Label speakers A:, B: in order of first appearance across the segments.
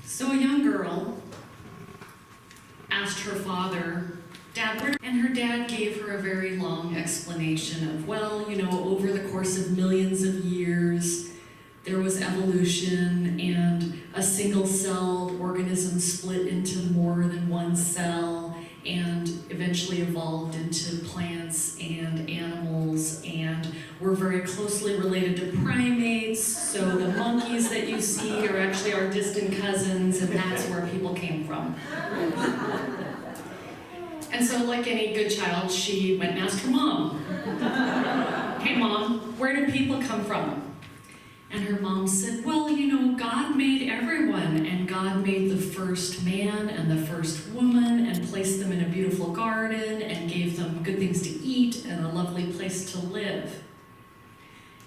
A: So a young girl asked her father, "Dad, where?" And her dad gave her a very long explanation of, well, over the course of millions of years, there was evolution and a single-celled organism split into more than one cell and eventually evolved into plants and animals, and we're very closely related to primates, so the monkeys that you see are actually our distant cousins, and that's where people came from. And so, like any good child, she went and asked her mom, "Hey mom, where do people come from?" And her mom said, well, God made everyone, and God made the first man and the first woman and placed them in a beautiful garden and gave them good things to eat and a lovely place to live.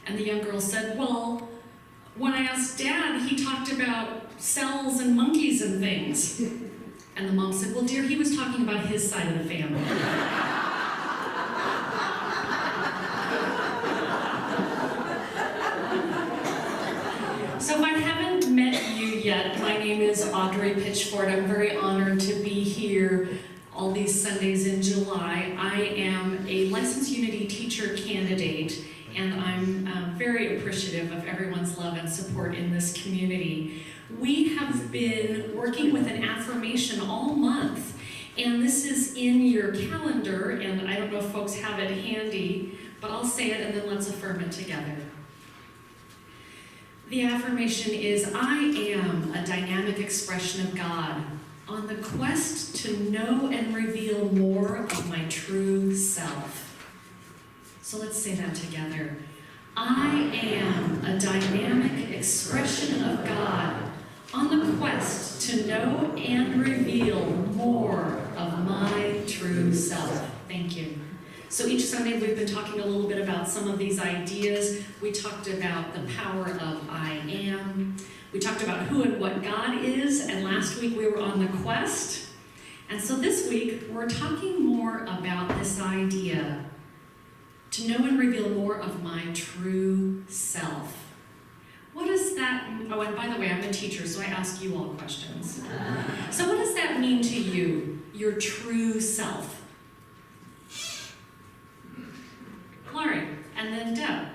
A: And the young girl said, well, when I asked Dad, he talked about cells and monkeys and things. And the mom said, well, dear, he was talking about his side of the family. So if I haven't met you yet, my name is Audrey Pitchford. I'm very honored to be here all these Sundays in July. I am a licensed Unity teacher candidate, and I'm very appreciative of everyone's love and support in this community. We have been working with an affirmation all month, and this is in your calendar, and I don't know if folks have it handy, but I'll say it and then let's affirm it together. The affirmation is, I am a dynamic expression of God on the quest to know and reveal more of my true self. So let's say that together. I am a dynamic expression of God on the quest to know and reveal more of my true self. Thank you. So each Sunday we've been talking a little bit about some of these ideas. We talked about the power of I am. We talked about who and what God is, and last week we were on the quest. And so this week we're talking more about this idea to know and reveal more of my true self. What does that mean? Oh, and by the way, I'm a teacher, so I ask you all questions. So what does that mean to you, your true self? Laurie, and then Deb.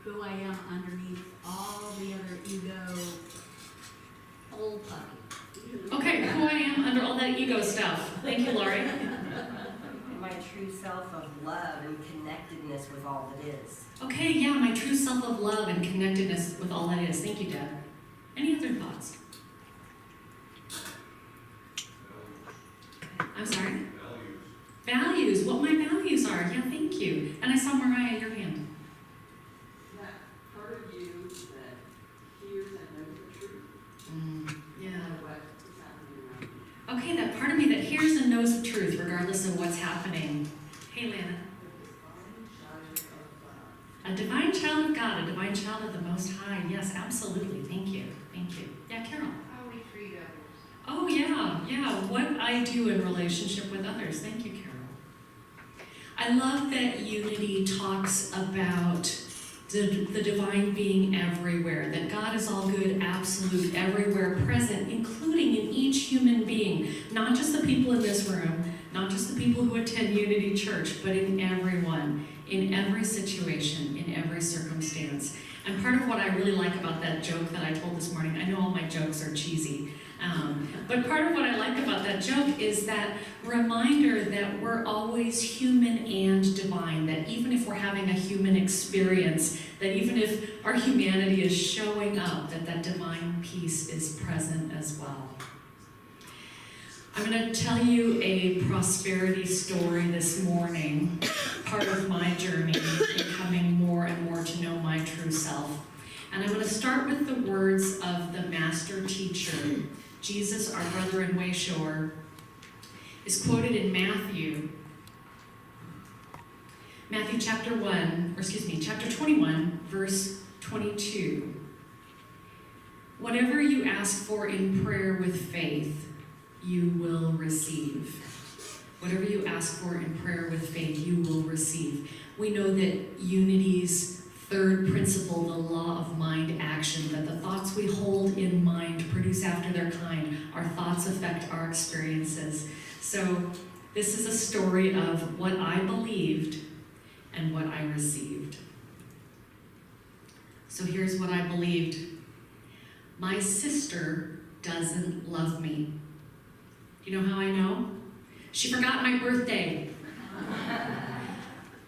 B: Who I am underneath all the other ego, old puppy.
A: Okay, who I am under all that ego stuff. Thank you, Laurie.
C: My true self of love and connectedness with all that is.
A: Okay, yeah, my true self of love and connectedness with all that is. Thank you, Deb. Any other thoughts? I'm sorry? Values, what my values are. Yeah, thank you. And I saw Mariah, your hand.
D: That part of you that hears and knows the truth.
A: Yeah.
D: What is happening around you.
A: Okay, that part of me that hears and knows the truth regardless of what's happening. Hey, Lana. A divine child of God, a divine child of the Most High. Yes, absolutely. Thank you. Thank you. Yeah, Carol.
D: How we treat others.
A: Oh, yeah. What I do in relationship with others. Thank you, Carol. I love that Unity talks about the divine being everywhere, that God is all good, absolute, everywhere present, including in each human being, not just the people in this room, not just the people who attend Unity Church, but in everyone, in every situation, in every circumstance. And part of what I really like about that joke that I told this morning, I know all my jokes are cheesy, but part of what I like about that joke is that reminder that we're always human and divine, that even if we're having a human experience, that even if our humanity is showing up, that divine peace is present as well. I'm going to tell you a prosperity story this morning, part of my journey, becoming more and more to know my true self. And I'm going to start with the words of the master teacher. Jesus, our brother in Wayshore, is quoted in Matthew chapter 21, verse 22. Whatever you ask for in prayer with faith, you will receive. Whatever you ask for in prayer with faith, you will receive. We know that Unity's third principle, the law of mind action, that the thoughts we hold in mind produce after their kind. Our thoughts affect our experiences. So this is a story of what I believed and what I received. So here's what I believed. My sister doesn't love me. You know how I know? She forgot my birthday.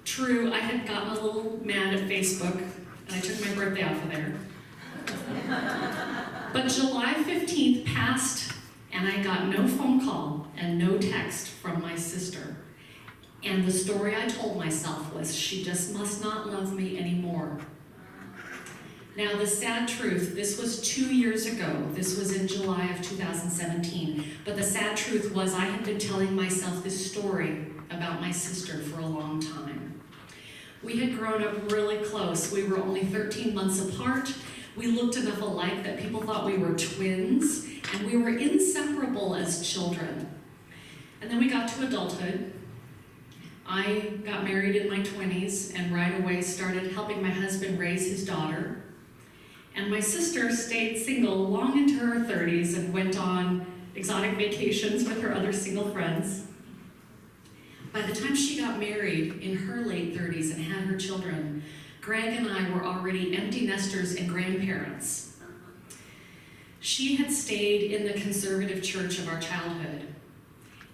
A: True, I had gotten a little mad at Facebook, and I took my birthday off of there. But July 15th passed, and I got no phone call and no text from my sister. And the story I told myself was, she just must not love me anymore. Now, the sad truth, this was 2 years ago. This was in July of 2017. But the sad truth was I had been telling myself this story about my sister for a long time. We had grown up really close. We were only 13 months apart. We looked enough alike that people thought we were twins, and we were inseparable as children. And then we got to adulthood. I got married in my 20s and right away started helping my husband raise his daughter. And my sister stayed single long into her 30s and went on exotic vacations with her other single friends. By the time she got married in her late 30s and had her children, Greg and I were already empty nesters and grandparents. She had stayed in the conservative church of our childhood,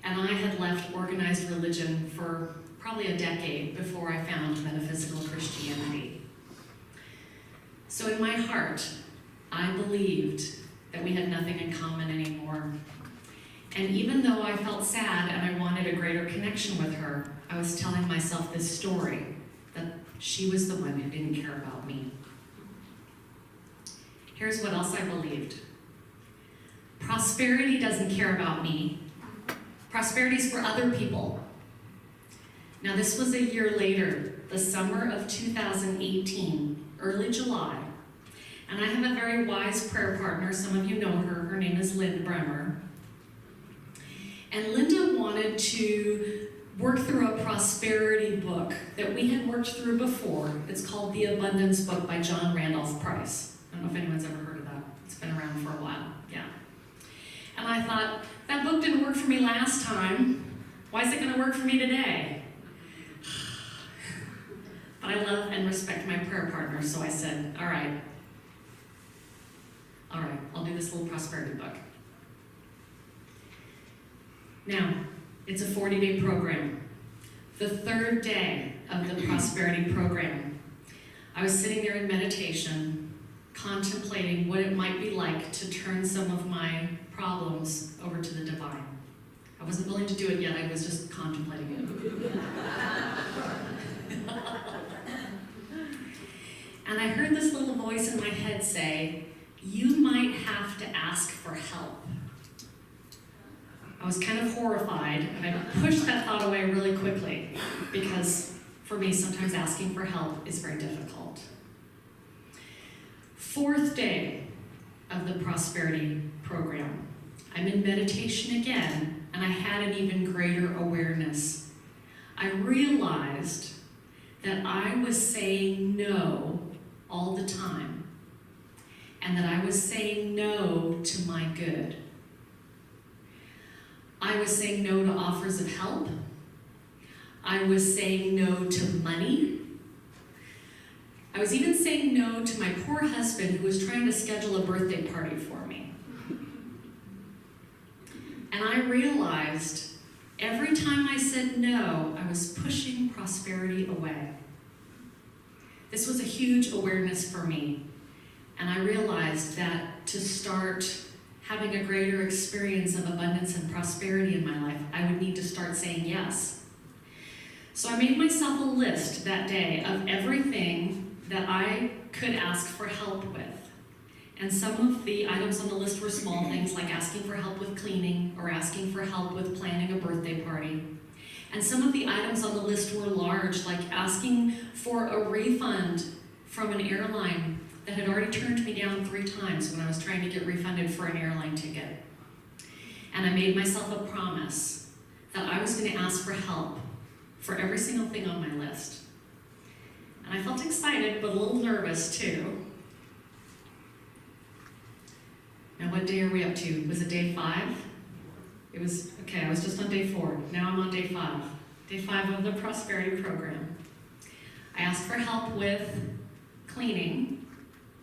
A: and I had left organized religion for probably a decade before I found metaphysical Christianity. So in my heart, I believed that we had nothing in common anymore. And even though I felt sad and I wanted a greater connection with her, I was telling myself this story, that she was the one who didn't care about me. Here's what else I believed. Prosperity doesn't care about me. Prosperity's for other people. Now this was a year later, the summer of 2018, early July, and I have a very wise prayer partner. Some of you know her. Her name is Lynn Bremer. And Linda wanted to work through a prosperity book that we had worked through before. It's called The Abundance Book by John Randolph Price. I don't know if anyone's ever heard of that. It's been around for a while, yeah. And I thought, that book didn't work for me last time. Why is it gonna work for me today? But I love and respect my prayer partner, so I said, all right, I'll do this little prosperity book. Now, it's a 40-day program. The third day of the prosperity program, I was sitting there in meditation, contemplating what it might be like to turn some of my problems over to the divine. I wasn't willing to do it yet, I was just contemplating it. And I heard this little voice in my head say, you might have to ask for help. I was kind of horrified, and I pushed that thought away really quickly, because for me, sometimes asking for help is very difficult. Fourth day of the prosperity program. I'm in meditation again, and I had an even greater awareness. I realized that I was saying no all the time, and that I was saying no to my good. I was saying no to offers of help. I was saying no to money. I was even saying no to my poor husband who was trying to schedule a birthday party for me. And I realized every time I said no, I was pushing prosperity away. This was a huge awareness for me. And I realized that to start having a greater experience of abundance and prosperity in my life, I would need to start saying yes. So I made myself a list that day of everything that I could ask for help with. And some of the items on the list were small things like asking for help with cleaning or asking for help with planning a birthday party. And some of the items on the list were large, like asking for a refund from an airline that had already turned me down 3 times when I was trying to get refunded for an airline ticket. And I made myself a promise that I was going to ask for help for every single thing on my list. And I felt excited, but a little nervous too. Now what day are we up to? Was it day 5? It was, okay, I was just on day 4. Now I'm on day 5. Day 5 of the Prosperity Program. I asked for help with cleaning,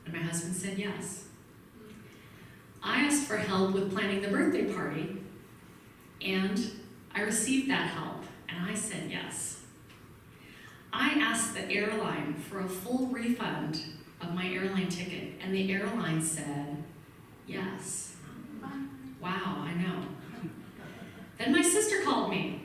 A: and my husband said yes. I asked for help with planning the birthday party, and I received that help, and I said yes. I asked the airline for a full refund of my airline ticket, and the airline said yes. Wow, I know. Then my sister called me.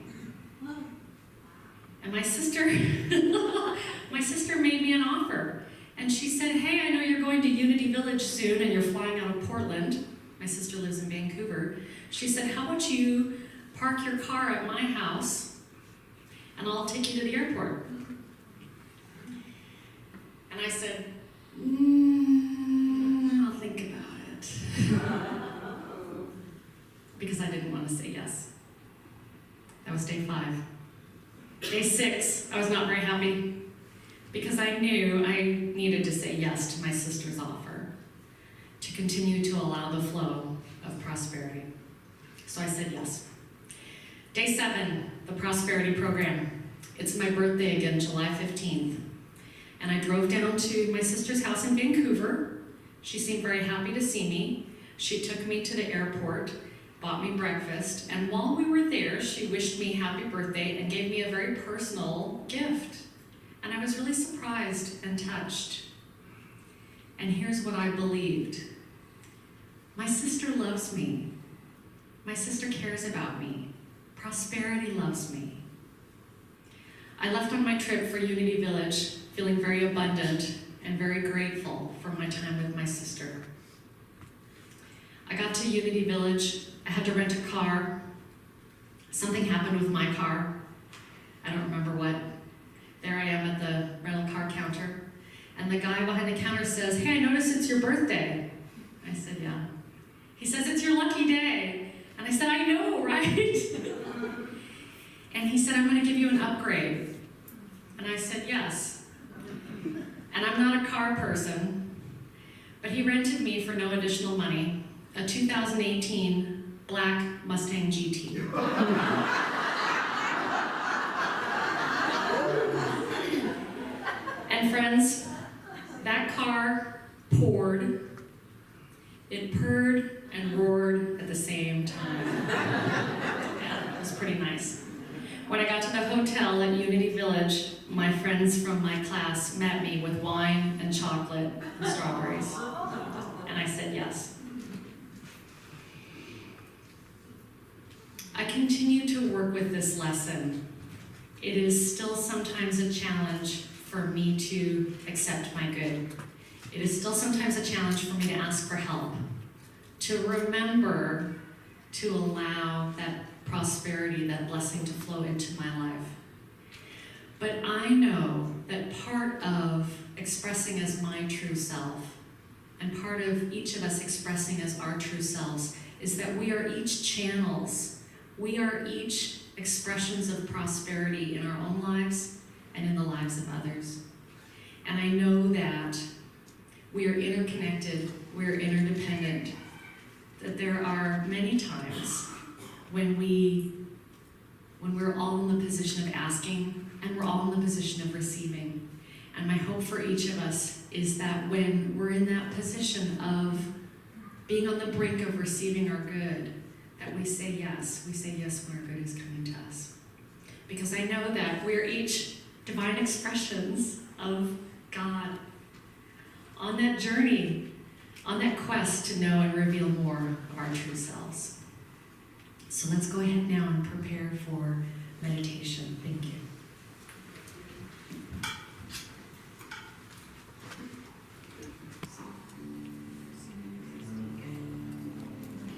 A: And my sister made me an offer. And she said, hey, I know you're going to Unity Village soon and you're flying out of Portland. My sister lives in Vancouver. She said, how about you park your car at my house and I'll take you to the airport. And I said, I'll think about it. Because I didn't want to say yes. That was day 5. Day 6, I was not very happy because I knew I needed to say yes to my sister's offer to continue to allow the flow of prosperity. So I said yes. Day 7, the Prosperity Program. It's my birthday again, July 15th. And I drove down to my sister's house in Vancouver. She seemed very happy to see me. She took me to the airport, bought me breakfast, and while we were there, she wished me happy birthday and gave me a very personal gift. And I was really surprised and touched. And here's what I believed. My sister loves me. My sister cares about me. Prosperity loves me. I left on my trip for Unity Village feeling very abundant and very grateful for my time with my sister. I got to Unity Village. I had to rent a car. Something happened with my car. I don't remember what. There I am at the rental car counter. And the guy behind the counter says, hey, I noticed it's your birthday. I said, yeah. He says, it's your lucky day. And I said, I know, right? And he said, I'm going to give you an upgrade. And I said, yes. And I'm not a car person, but he rented me for no additional money a 2018 black Mustang GT. And friends, that car poured. It purred and roared at the same time. Yeah, it was pretty nice. When I got to the hotel at Unity Village, my friends from my class met me with wine and chocolate and strawberries. And I said yes. I continue to work with this lesson. It is still sometimes a challenge for me to accept my good. It is still sometimes a challenge for me to ask for help, to remember to allow that prosperity, that blessing to flow into my life. But I know that part of expressing as my true self, and part of each of us expressing as our true selves, is that we are each channels. We are each expressions of prosperity in our own lives and in the lives of others. And I know that we are interconnected, we're interdependent, that there are many times when we're all in the position of asking and we're all in the position of receiving. And my hope for each of us is that when we're in that position of being on the brink of receiving our good, that we say yes. We say yes when our good is coming to us. Because I know that we're each divine expressions of God on that journey, on that quest to know and reveal more of our true selves. So let's go ahead now and prepare for meditation. Thank you.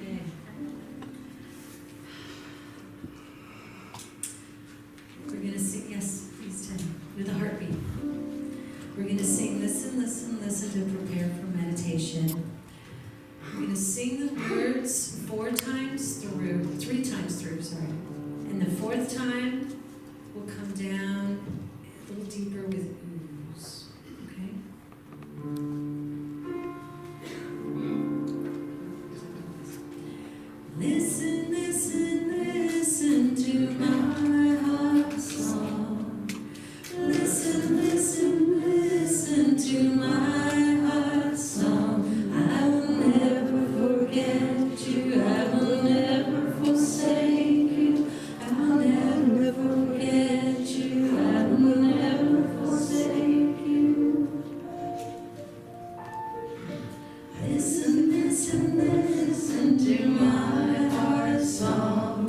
B: Okay.
E: We're going to sing, yes, please, Tim, with a heartbeat. We're going to sing Listen, Listen, Listen to prepare for meditation. We're going to sing the words 3 times through, and the 4th time we'll come down a little deeper with oohs. you. I will never forsake you. I will never forget you. I will never forsake you. Listen, listen, listen to my heart song.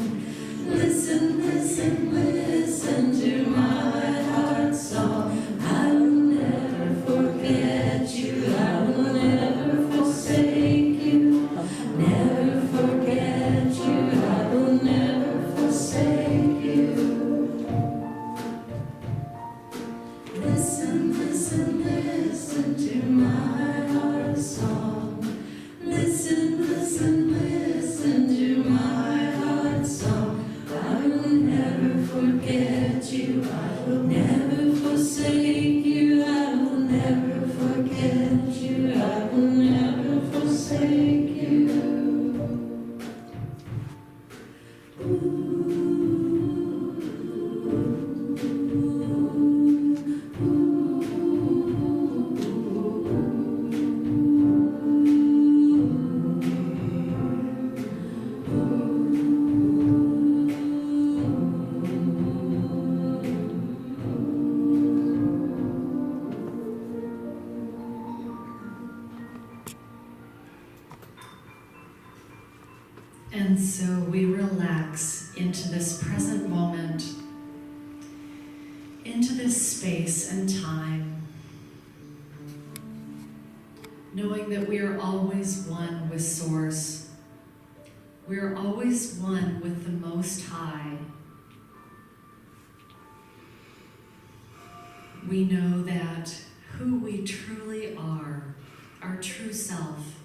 E: Listen, listen, listen to my heart song. I will never forget you. I will never forsake you. Never forget you. I will never forsake you. Listen, listen, listen to my heart song. Listen, listen, listen to my heart song. I will never forget you. I will never forsake you. I will never forget you. I will never forsake you. And so we relax into this present moment, into this space and time, knowing that we are always one with Source. We are always one with the Most High. We know that who we truly are, our true self,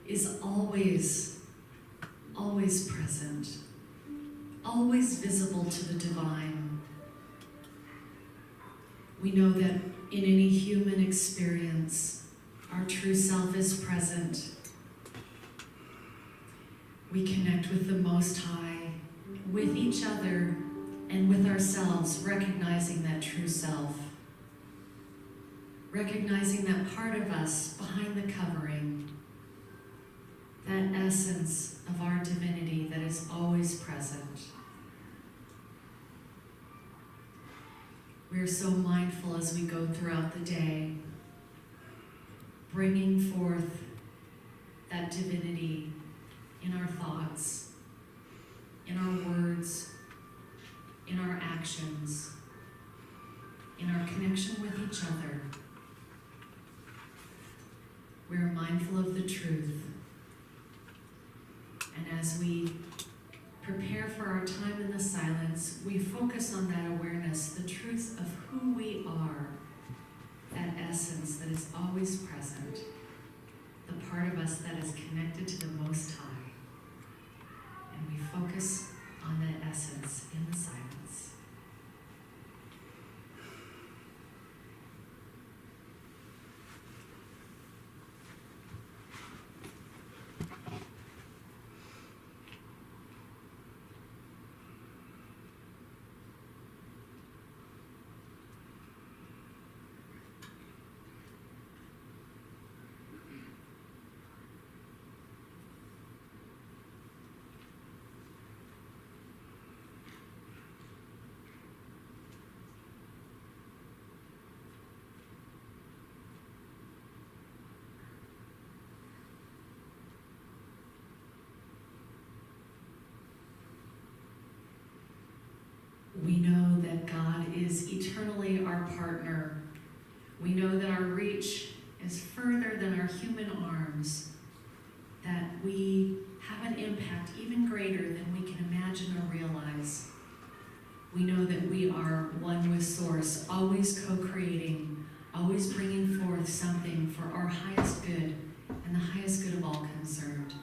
E: is always, always present, always visible to the divine. We know that in any human experience, our true self is present. We connect with the Most High, with each other, and with ourselves, recognizing that true self, recognizing that part of us behind the covering, that essence of our divinity that is always present. We are so mindful as we go throughout the day, bringing forth that divinity in our thoughts, in our words, in our actions, in our connection with each other. We are mindful of the truth. And as we prepare for our time in the silence, we focus on that awareness, the truth of who we are, that essence that is always present, the part of us that is connected to the Most High. And we focus on that essence in the silence. We know that God is eternally our partner. We know that our reach is further than our human arms, that we have an impact even greater than we can imagine or realize. We know that we are one with Source, always co-creating, always bringing forth something for our highest good and the highest good of all concerned.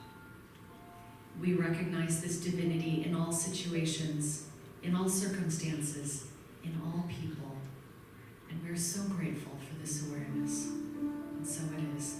E: We recognize this divinity in all situations, in all circumstances, in all people. And we're so grateful for this awareness. And so it is.